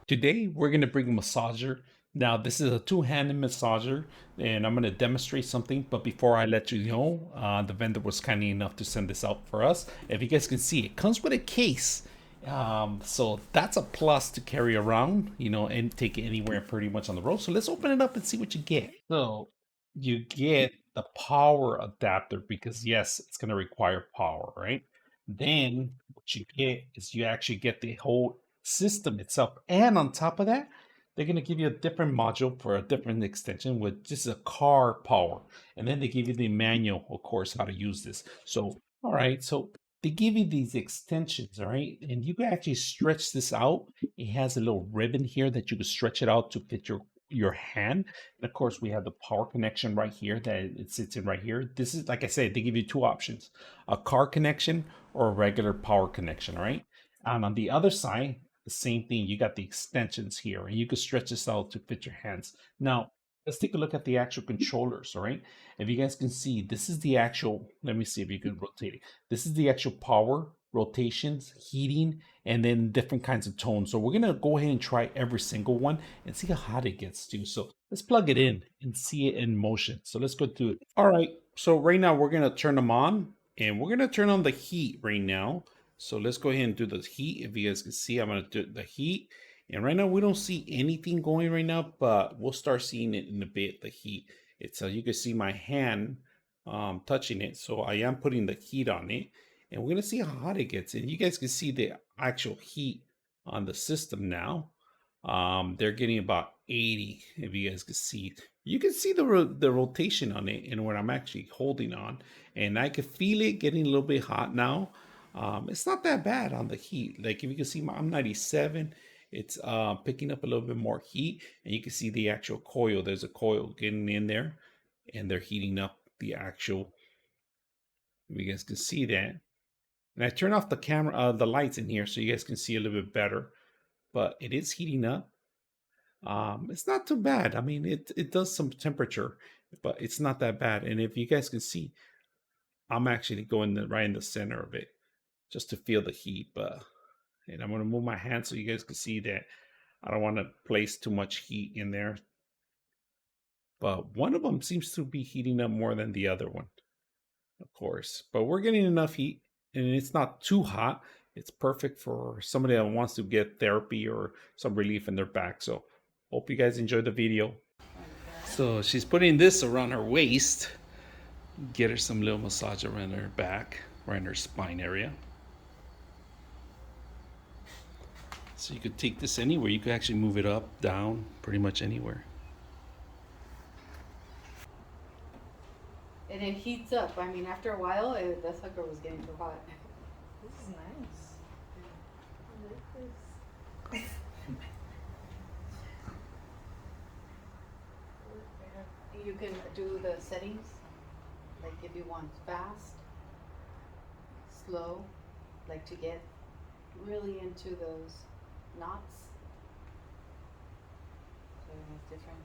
Today, we're going to bring a massager. Now, this is a two-handed massager, and I'm going to demonstrate something. But before I let you know, the vendor was kind enough to send this out for us. If you guys can see, it comes with a case. So that's a plus to carry around, and take it anywhere pretty much on the road. So let's open it up and see what you get. So you get the power adapter because, yes, it's going to require power, right? Then what you get is you actually get the whole system itself. And on top of that, they're going to give you a different module for a different extension with just a car power. And then they give you the manual, of course, how to use this. So, all right. So they give you these extensions, all right? And you can actually stretch this out. It has a little ribbon here that you can stretch it out to fit your hand. And of course, we have the power connection right here that it sits in right here. This is, like I said, they give you two options, a car connection or a regular power connection, all right? And on the other side, the same thing. You got the extensions here, and you can stretch this out to fit your hands. Now, let's take a look at the actual controllers, all right? If you guys can see, this is the actual, let me see if you can rotate it. This is the actual power, rotations, heating, and then different kinds of tones. So we're gonna go ahead and try every single one and see how hot it gets too. So let's plug it in and see it in motion. So let's go do it. All right, so right now we're gonna turn them on, and we're gonna turn on the heat right now. So let's go ahead and do the heat. If you guys can see, I'm going to do the heat. And right now we don't see anything going right now, but we'll start seeing it in a bit, the heat. It's you can see my hand touching it. So I am putting the heat on it. And we're going to see how hot it gets. And you guys can see the actual heat on the system now. They're getting about 80, if you guys can see. You can see the rotation on it and what I'm actually holding on. And I can feel it getting a little bit hot now. It's not that bad on the heat. Like if you can see, I'm 97. It's picking up a little bit more heat, and you can see the actual coil. There's a coil getting in there, and they're heating up the actual. You guys can see that. And I turn off the camera, the lights in here, so you guys can see a little bit better. But it is heating up. It's not too bad. I mean, it does some temperature, but it's not that bad. And if you guys can see, I'm actually going right in the center of it, just to feel the heat. But and I'm going to move my hand so you guys can see that I don't want to place too much heat in there. But one of them seems to be heating up more than the other one, of course. But we're getting enough heat, and it's not too hot. It's perfect for somebody that wants to get therapy or some relief in their back. So hope you guys enjoyed the video. So she's putting this around her waist. Get her some little massage around her back, right in her spine area. So you could take this anywhere. You could actually move it up, down, pretty much anywhere. And it heats up. I mean, after a while, the sucker was getting too hot. This is nice. I like this. You can do the settings, like if you want fast, slow, like to get really into those knots. So it has different